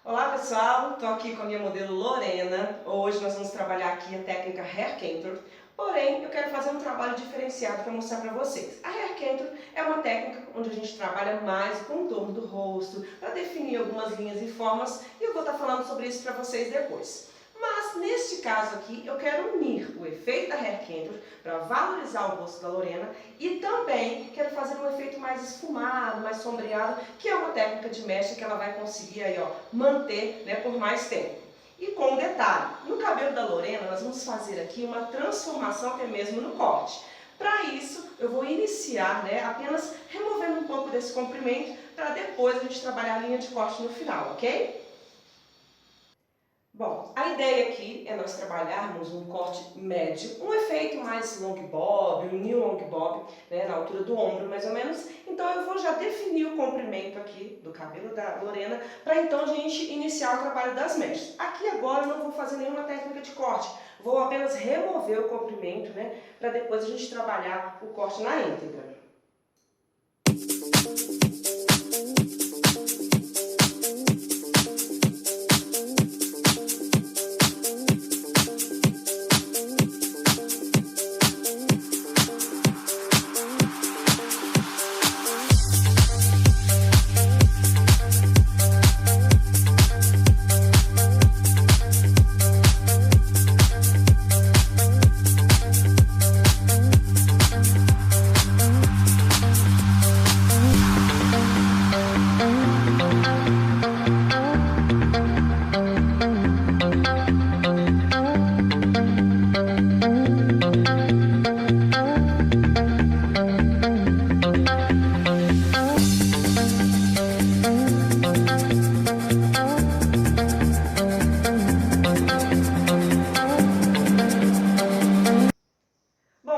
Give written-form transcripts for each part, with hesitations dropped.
Olá pessoal, estou aqui com a minha modelo Lorena. Hoje nós vamos trabalhar aqui a técnica Hair Cantor, porém eu quero fazer um trabalho diferenciado para mostrar para vocês. A Hair Cantor é uma técnica onde a gente trabalha mais o contorno do rosto, para definir algumas linhas e formas, e eu vou estar falando sobre isso para vocês depois. Mas neste caso aqui eu quero unir o efeito da Hair Cantor para valorizar o rosto da Lorena e também quero fazer um efeito mais esfumado, mais sombreado, que é uma técnica de mecha que ela vai conseguir aí, ó, manter, né, por mais tempo. E com um detalhe, no cabelo da Lorena nós vamos fazer aqui uma transformação até mesmo no corte. Para isso eu vou iniciar, né, apenas removendo um pouco desse comprimento para depois a gente trabalhar a linha de corte no final, ok? Bom, a ideia aqui é nós trabalharmos um corte médio, um efeito mais long bob, um new long bob, né, na altura do ombro mais ou menos. Então eu vou já definir o comprimento aqui do cabelo da Lorena, para então a gente iniciar o trabalho das mechas. Aqui agora eu não vou fazer nenhuma técnica de corte, vou apenas remover o comprimento, né, para depois a gente trabalhar o corte na íntegra.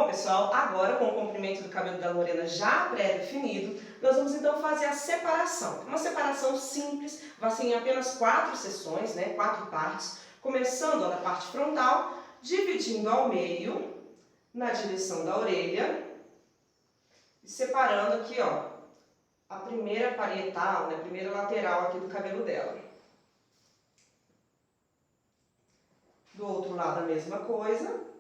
Pessoal, agora com o comprimento do cabelo da Lorena já pré-definido, nós vamos então fazer a separação. Uma separação simples, vai ser em apenas 4 sessões, né, 4 partes, começando ó, da parte frontal, dividindo ao meio, na direção da orelha, e separando aqui ó, a primeira parietal, né, a primeira lateral aqui do cabelo dela. Do outro lado a mesma coisa.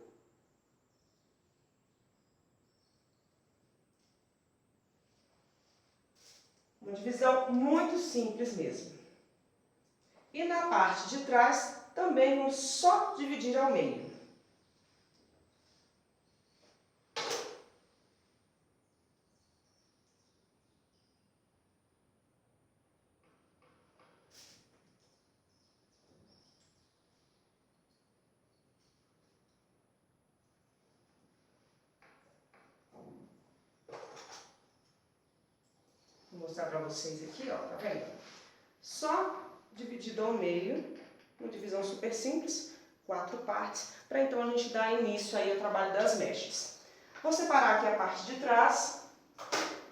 Uma divisão muito simples mesmo. E na parte de trás, também vamos só dividir ao meio. Vou mostrar para vocês aqui, ó, tá vendo? Só dividido ao meio, uma divisão super simples, 4 partes, para então a gente dar início aí ao trabalho das mechas. Vou separar aqui a parte de trás,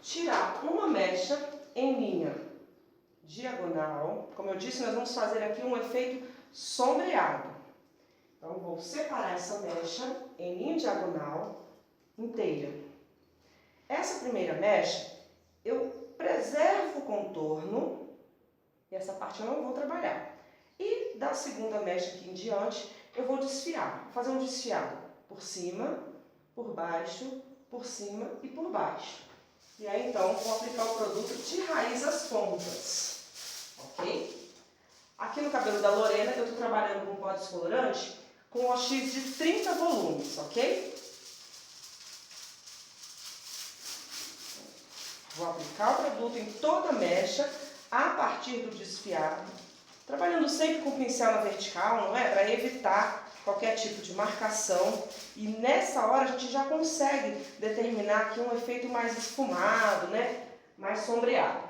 tirar uma mecha em linha diagonal. Como eu disse, nós vamos fazer aqui um efeito sombreado. Então, vou separar essa mecha em linha diagonal inteira. Essa primeira mecha, eu preservo o contorno, e essa parte eu não vou trabalhar. E da segunda mecha aqui em diante, eu vou desfiar, fazer um desfiado por cima, por baixo, por cima e por baixo. E aí então, vou aplicar o produto de raiz às pontas, ok? Aqui no cabelo da Lorena, eu estou trabalhando com pó descolorante com OX de 30 volumes, ok? Vou aplicar o produto em toda a mecha, a partir do desfiado, trabalhando sempre com o pincel na vertical, não é? Para evitar qualquer tipo de marcação. E nessa hora a gente já consegue determinar aqui um efeito mais esfumado, né? Mais sombreado.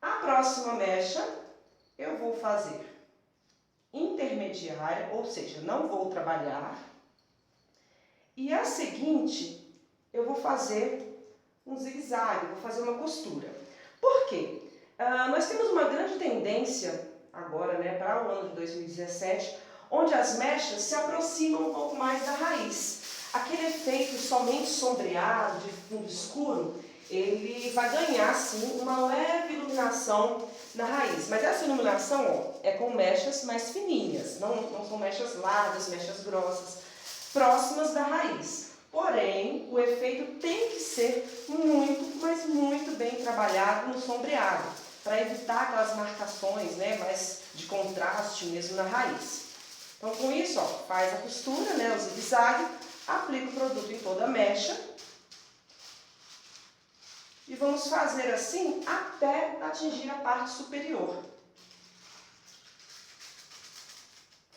A próxima mecha eu vou fazer intermediária, ou seja, não vou trabalhar. E a seguinte, eu vou fazer um zigue-zague, vou fazer uma costura. Por quê? Nós temos uma grande tendência agora, né, para o ano de 2017, onde as mechas se aproximam um pouco mais da raiz. aquele efeito somente sombreado, de fundo escuro, ele vai ganhar sim uma leve iluminação na raiz. Mas essa iluminação, ó, é com mechas mais fininhas, não são mechas largas, mechas grossas, próximas da raiz. Porém, o efeito tem que ser muito, mas muito bem trabalhado no sombreado, para evitar aquelas marcações, né, mais de contraste mesmo na raiz. Então, com isso, ó, faz a costura, né, o zigue-zague, aplica o produto em toda a mecha. E vamos fazer assim até atingir a parte superior.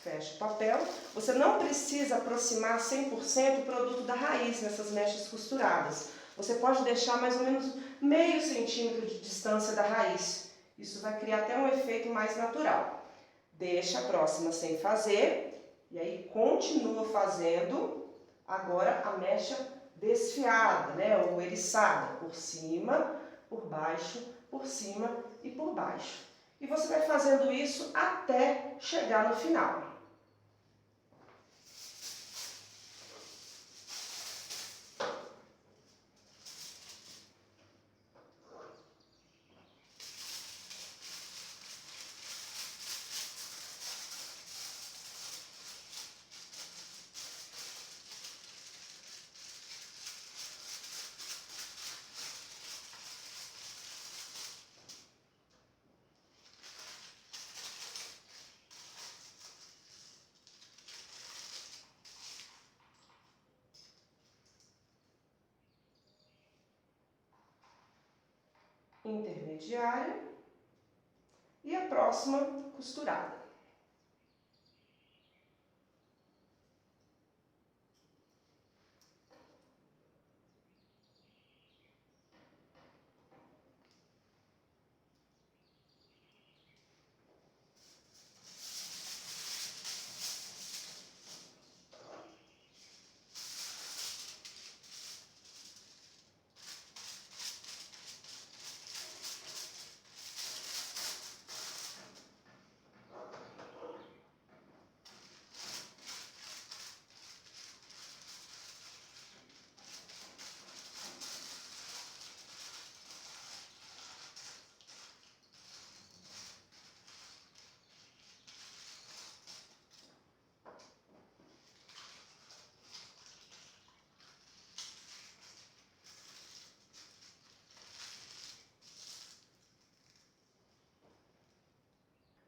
Fecha o papel. Você não precisa aproximar 100% o produto da raiz nessas mechas costuradas. Você pode deixar mais ou menos meio centímetro de distância da raiz. Isso vai criar até um efeito mais natural. Deixa a próxima sem fazer e aí continua fazendo agora a mecha desfiada, né, ou eriçada, por cima, por baixo, por cima e por baixo. E você vai fazendo isso até chegar no final. Intermediária e a próxima costurada.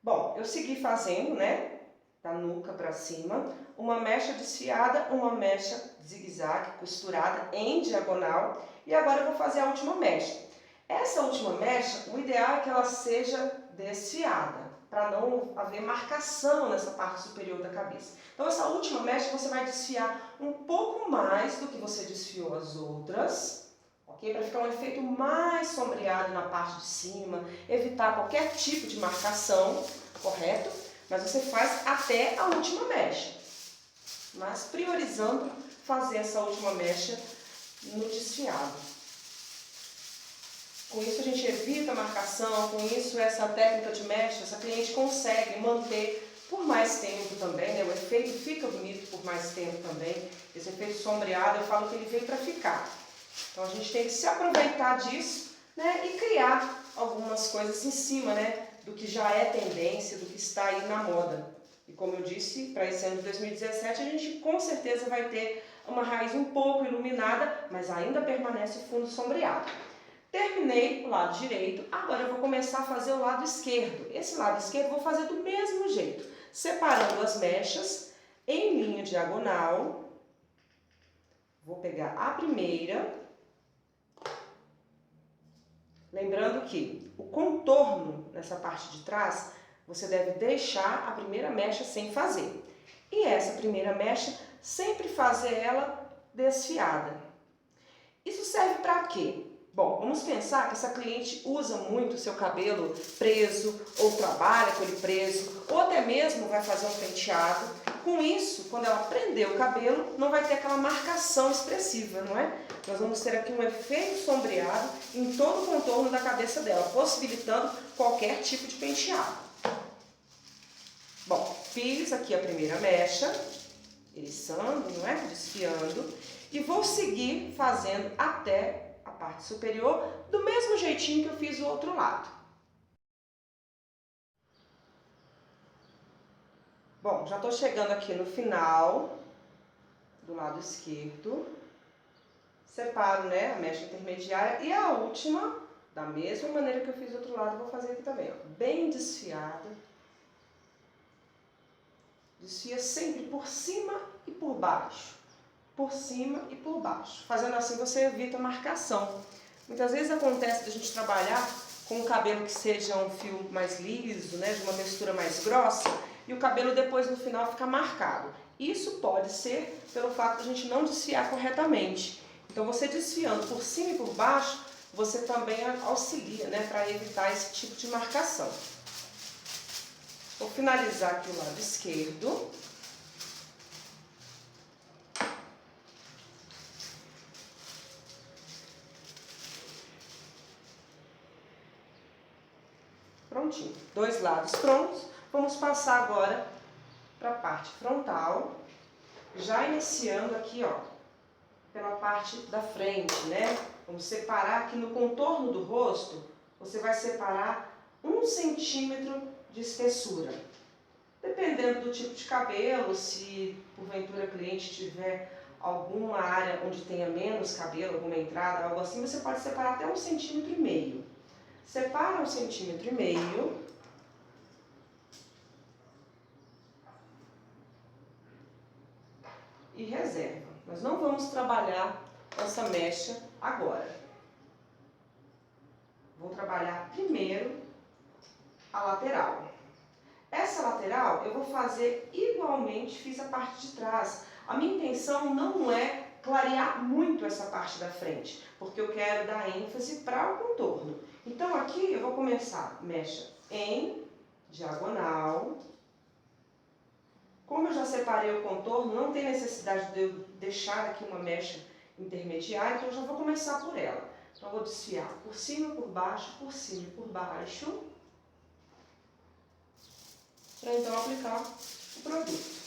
Bom, eu segui fazendo, né, da nuca para cima, uma mecha desfiada, uma mecha zigue-zague costurada em diagonal e agora eu vou fazer a última mecha. Essa última mecha, o ideal é que ela seja desfiada, para não haver marcação nessa parte superior da cabeça. Então essa última mecha você vai desfiar um pouco mais do que você desfiou as outras, ok? Para ficar um efeito mais sombreado na parte de cima, evitar qualquer tipo de marcação, correto? Mas você faz até a última mecha, mas priorizando fazer essa última mecha no desfiado. Com isso a gente evita a marcação, com isso essa técnica de mecha, essa cliente consegue manter por mais tempo também, né? O efeito fica bonito por mais tempo também. Esse efeito sombreado, eu falo que ele veio para ficar. Então a gente tem que se aproveitar disso, né? E criar algumas coisas em cima, né? Do que já é tendência, do que está aí na moda. E como eu disse, para esse ano de 2017 a gente com certeza vai ter uma raiz um pouco iluminada, mas ainda permanece o fundo sombreado. Terminei o lado direito, agora eu vou começar a fazer o lado esquerdo. Esse lado esquerdo eu vou fazer do mesmo jeito, separando as mechas em linha diagonal. Vou pegar a primeira, lembrando que o contorno nessa parte de trás, você deve deixar a primeira mecha sem fazer. E essa primeira mecha, sempre fazer ela desfiada. Isso serve para quê? Bom, vamos pensar que essa cliente usa muito o seu cabelo preso, ou trabalha com ele preso, ou até mesmo vai fazer um penteado. Com isso, quando ela prender o cabelo, não vai ter aquela marcação expressiva, não é? Nós vamos ter aqui um efeito sombreado em todo o contorno da cabeça dela, possibilitando qualquer tipo de penteado. Bom, fiz aqui a primeira mecha, eriçando, não é? Desfiando. E vou seguir fazendo até a parte superior, do mesmo jeitinho que eu fiz o outro lado. Bom, já estou chegando aqui no final do lado esquerdo. Separo, né, a mecha intermediária e a última, da mesma maneira que eu fiz do outro lado, vou fazer aqui também, ó, bem desfiada. Desfia sempre por cima e por baixo. Por cima e por baixo. Fazendo assim você evita a marcação. Muitas vezes acontece de a gente trabalhar com um cabelo que seja um fio mais liso, né, de uma textura mais grossa, e o cabelo depois no final fica marcado. Isso pode ser pelo fato de a gente não desfiar corretamente. Então você desfiando por cima e por baixo, você também auxilia, né, para evitar esse tipo de marcação. Vou finalizar aqui o lado esquerdo. Prontinho. Dois lados prontos. Vamos passar agora para a parte frontal, já iniciando aqui, ó, pela parte da frente, né? Vamos separar aqui no contorno do rosto, você vai separar 1 centímetro de espessura. Dependendo do tipo de cabelo, se porventura a cliente tiver alguma área onde tenha menos cabelo, alguma entrada, algo assim, você pode separar até 1,5 centímetros. Separa 1,5 centímetros. E reserva. Nós não vamos trabalhar essa mecha agora. Vou trabalhar primeiro a lateral. Essa lateral eu vou fazer igualmente, fiz a parte de trás. A minha intenção não é clarear muito essa parte da frente, porque eu quero dar ênfase para o contorno. Então aqui eu vou começar mecha em diagonal. Como eu já separei o contorno, não tem necessidade de eu deixar aqui uma mecha intermediária, então eu já vou começar por ela. Então eu vou desfiar por cima, por baixo, por cima e por baixo, para então aplicar o produto.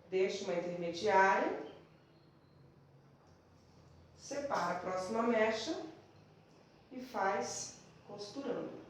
Deixa uma intermediária, separa a próxima mecha e faz costurando.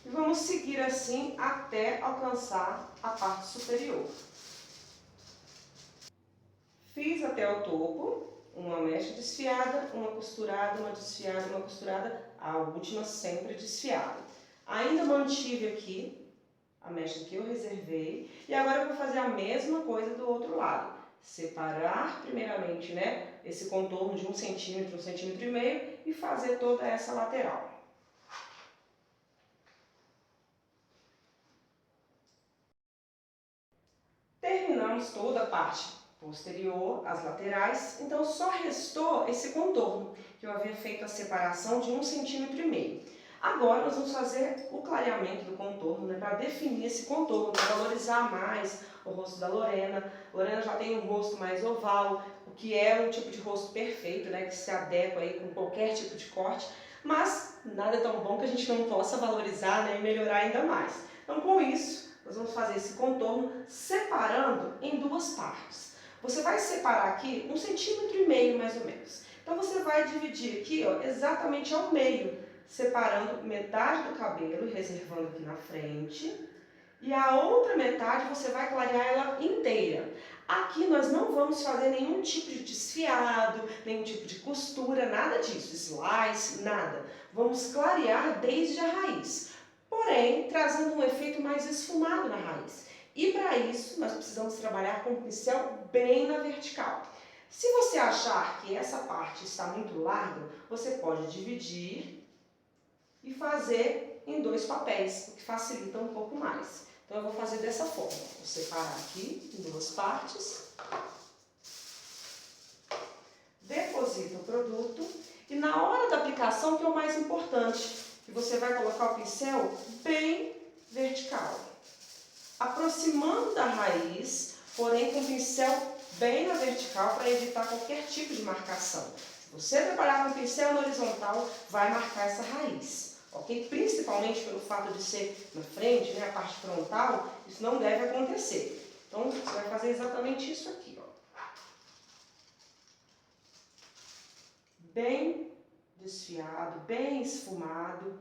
E vamos seguir assim até alcançar a parte superior. Fiz até o topo, uma mecha desfiada, uma costurada, uma desfiada, uma costurada, a última sempre desfiada. Ainda mantive aqui a mecha que eu reservei e agora eu vou fazer a mesma coisa do outro lado. Separar primeiramente, né, esse contorno de 1 centímetro, 1,5 centímetros e fazer toda essa lateral. Terminamos toda a parte posterior, as laterais, então só restou esse contorno, que eu havia feito a separação de 1,5 centímetros. Agora nós vamos fazer o clareamento do contorno, né, para definir esse contorno, para valorizar mais o rosto da Lorena. Lorena já tem um rosto mais oval, o que é um tipo de rosto perfeito, né, que se adequa aí com qualquer tipo de corte, mas nada é tão bom que a gente não possa valorizar, né, e melhorar ainda mais. Então com isso, nós vamos fazer esse contorno separando em duas partes. Você vai separar aqui 1,5 centímetros mais ou menos. Então você vai dividir aqui, ó, exatamente ao meio, separando metade do cabelo e reservando aqui na frente. E a outra metade você vai clarear ela inteira. Aqui nós não vamos fazer nenhum tipo de desfiado, nenhum tipo de costura, nada disso, slice, nada. Vamos clarear desde a raiz, porém trazendo um efeito mais esfumado na raiz. E para isso nós precisamos trabalhar com o pincel bem na vertical. Se você achar que essa parte está muito larga, você pode dividir e fazer em 2 papéis, o que facilita um pouco mais. Então eu vou fazer dessa forma, vou separar aqui em 2 partes, deposito o produto e na hora da aplicação, que é o mais importante, que você vai colocar o pincel bem vertical, aproximando da raiz, porém com o pincel bem na vertical para evitar qualquer tipo de marcação. Se você trabalhar com o pincel na horizontal, vai marcar essa raiz. Ok? Principalmente pelo fato de ser na frente, né, a parte frontal, isso não deve acontecer. Então, você vai fazer exatamente isso aqui, ó. Bem desfiado, bem esfumado,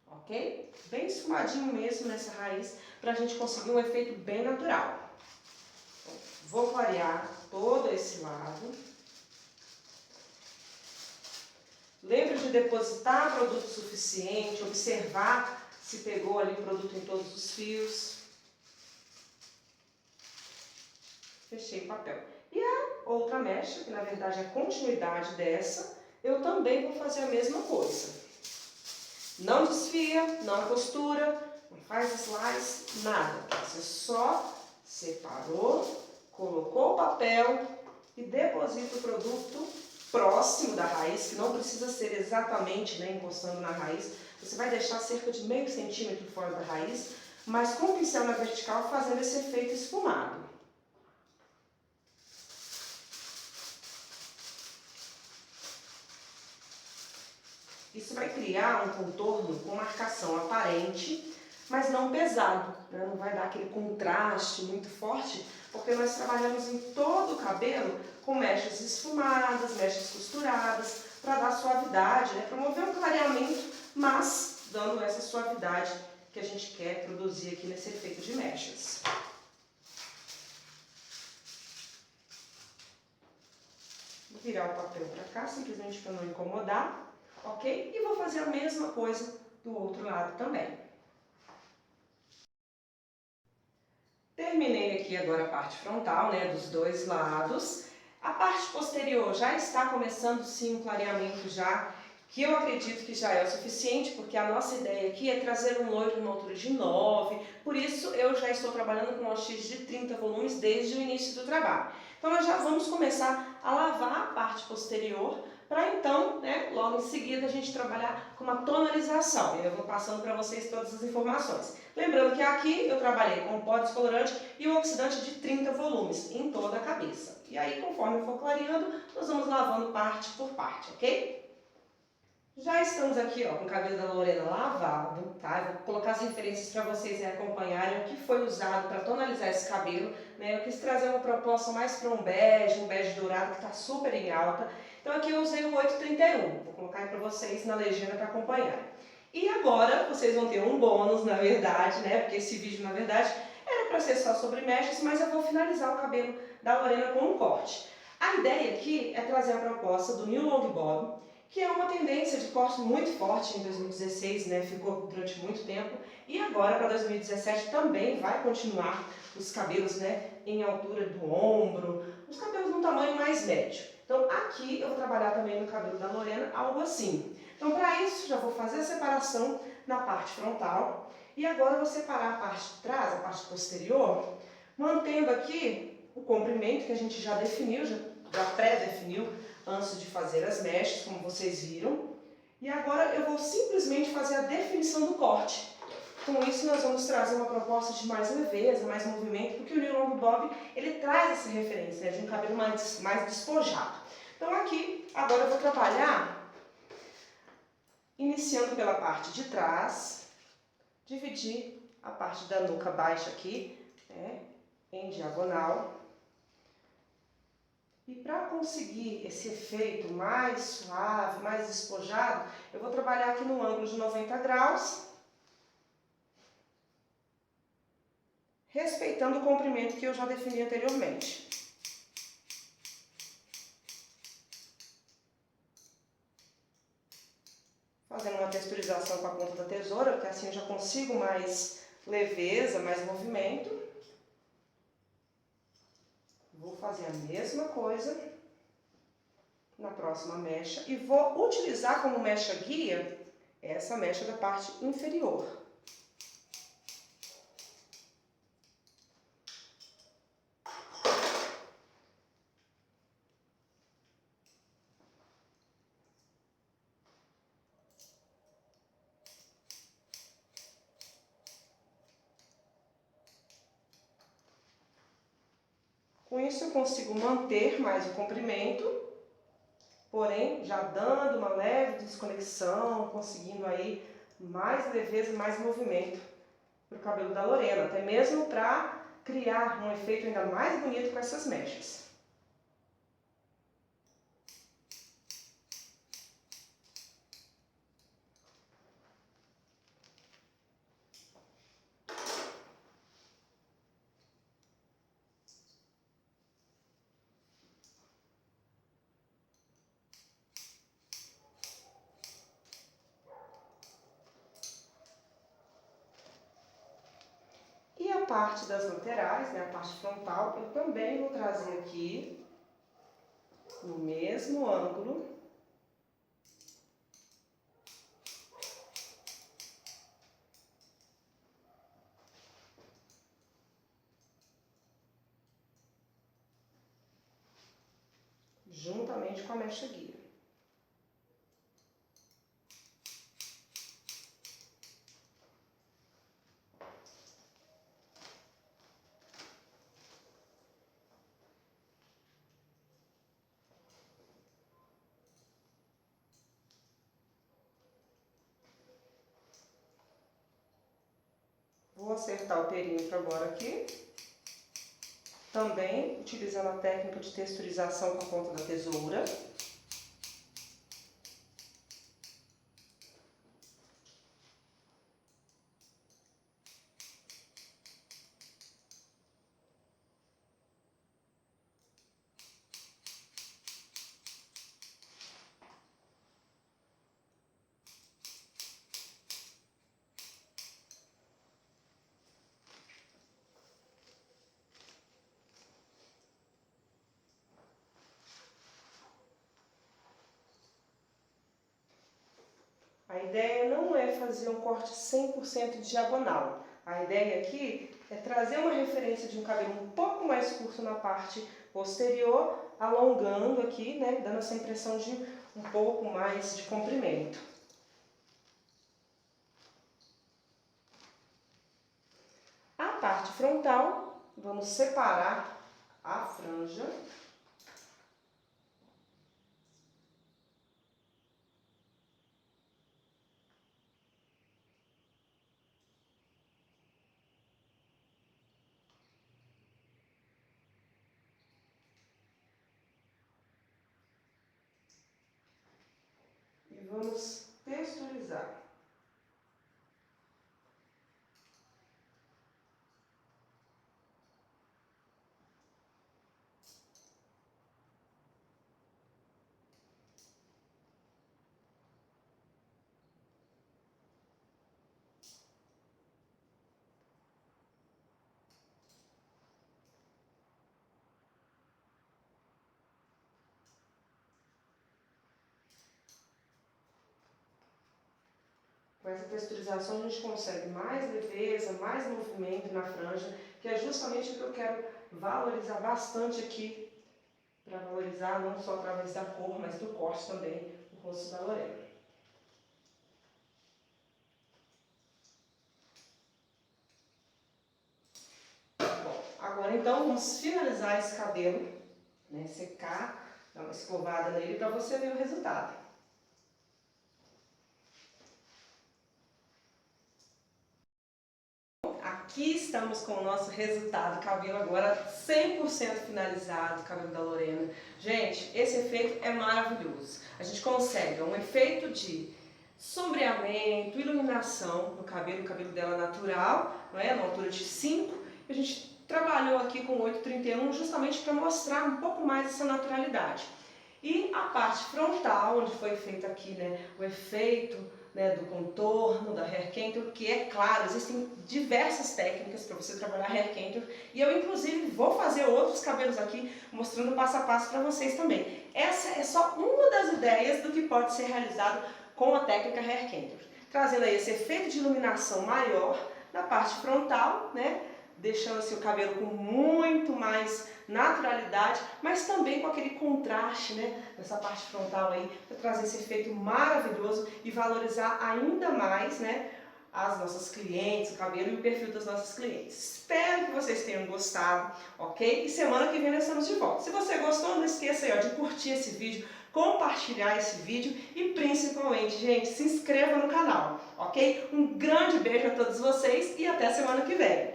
ok? Bem esfumadinho mesmo nessa raiz, para a gente conseguir um efeito bem natural. Então, vou clarear todo esse lado. Lembre de depositar produto suficiente, observar se pegou ali produto em todos os fios. Fechei o papel. E a outra mecha, que na verdade é a continuidade dessa, eu também vou fazer a mesma coisa. Não desfia, não costura, não faz slice, nada. Você só separou, colocou o papel e deposita o produto próximo da raiz, que não precisa ser exatamente, né, encostando na raiz. Você vai deixar cerca de meio centímetro fora da raiz, mas com o pincel na vertical fazendo esse efeito esfumado. Isso vai criar um contorno com marcação aparente, mas não pesado, né? Não vai dar aquele contraste muito forte, porque nós trabalhamos em todo o cabelo com mechas esfumadas, mechas costuradas, para dar suavidade, né? Promover um clareamento, mas dando essa suavidade que a gente quer produzir aqui nesse efeito de mechas. Vou virar o papel para cá, simplesmente para não incomodar, ok? E vou fazer a mesma coisa do outro lado também. Terminei aqui agora a parte frontal, né, dos 2 lados. A parte posterior já está começando sim um clareamento já, que eu acredito que já é o suficiente, porque a nossa ideia aqui é trazer um loiro numa altura de 9, por isso eu já estou trabalhando com um OX de 30 volumes desde o início do trabalho. Então nós já vamos começar a lavar a parte posterior, para então, né, logo em seguida a gente trabalhar com uma tonalização. Eu vou passando para vocês todas as informações. Lembrando que aqui eu trabalhei com o pó descolorante e o oxidante de 30 volumes em toda a cabeça. E aí, conforme eu for clareando, nós vamos lavando parte por parte, ok? Já estamos aqui, ó, com o cabelo da Lorena lavado, tá? Eu vou colocar as referências para vocês acompanharem o que foi usado para tonalizar esse cabelo, né? Eu quis trazer uma proposta mais para um bege dourado que está super em alta. Então aqui eu usei o 831, vou colocar aí para vocês na legenda para acompanhar. E agora vocês vão ter um bônus, na verdade, né? Porque esse vídeo, na verdade, era para ser só sobre mechas, mas eu vou finalizar o cabelo da Lorena com um corte. A ideia aqui é trazer a proposta do New Long Bob, que é uma tendência de corte muito forte em 2016, né? Ficou durante muito tempo, e agora para 2017 também vai continuar os cabelos, né, em altura do ombro, os cabelos num tamanho mais médio. Então aqui eu vou trabalhar também no cabelo da Lorena algo assim. Então para isso já vou fazer a separação na parte frontal e agora eu vou separar a parte de trás, a parte posterior, mantendo aqui o comprimento que a gente já definiu, já pré-definiu antes de fazer as mechas, como vocês viram. E agora eu vou simplesmente fazer a definição do corte. Com isso nós vamos trazer uma proposta de mais leveza, mais movimento, porque o New Long Bob, ele traz essa referência, né, de um cabelo mais despojado. Então aqui, agora eu vou trabalhar iniciando pela parte de trás, dividir a parte da nuca baixa aqui, né, em diagonal. E para conseguir esse efeito mais suave, mais despojado, eu vou trabalhar aqui no ângulo de 90 graus, respeitando o comprimento que eu já defini anteriormente. Fazendo uma texturização com a ponta da tesoura, porque assim eu já consigo mais leveza, mais movimento. Vou fazer a mesma coisa na próxima mecha e vou utilizar como mecha guia essa mecha da parte inferior. Com isso eu consigo manter mais o comprimento, porém já dando uma leve desconexão, conseguindo aí mais leveza, mais movimento para o cabelo da Lorena, até mesmo para criar um efeito ainda mais bonito com essas mechas. E a parte das laterais, né, a parte frontal, eu também vou trazer aqui no mesmo ângulo. Juntamente com a mecha guia. Vou acertar o perímetro agora aqui, também utilizando a técnica de texturização com a ponta da tesoura. A ideia não é fazer um corte 100% diagonal. A ideia aqui é trazer uma referência de um cabelo um pouco mais curto na parte posterior, alongando aqui, né, dando essa impressão de um pouco mais de comprimento. A parte frontal, vamos separar a franja. E vamos texturizar. Com essa texturização a gente consegue mais leveza, mais movimento na franja, que é justamente o que eu quero valorizar bastante aqui, para valorizar não só através da cor, mas do corte também, o rosto da Lorena. Bom, agora então vamos finalizar esse cabelo, né, secar, dar uma escovada nele para você ver o resultado. Aqui estamos com o nosso resultado, cabelo agora 100% finalizado, cabelo da Lorena. Gente, esse efeito é maravilhoso. A gente consegue um efeito de sombreamento, iluminação no cabelo, o cabelo dela natural, não é? Na altura de 5, A gente trabalhou aqui com 831 justamente para mostrar um pouco mais essa naturalidade. E a parte frontal, onde foi feito aqui, né, o efeito, né, do contorno, da hair contour, que é claro, existem diversas técnicas para você trabalhar hair contour, e eu inclusive vou fazer outros cabelos aqui, mostrando passo a passo para vocês também. Essa é só uma das ideias do que pode ser realizado com a técnica hair contour, trazendo aí esse efeito de iluminação maior na parte frontal, né, deixando assim, o cabelo com muito mais naturalidade, mas também com aquele contraste, né, nessa parte frontal aí, para trazer esse efeito maravilhoso e valorizar ainda mais, né, as nossas clientes, o cabelo e o perfil das nossas clientes. Espero que vocês tenham gostado, ok? E semana que vem nós estamos de volta. Se você gostou, não esqueça aí, ó, de curtir esse vídeo, compartilhar esse vídeo e principalmente, gente, se inscreva no canal, ok? Um grande beijo a todos vocês e até semana que vem.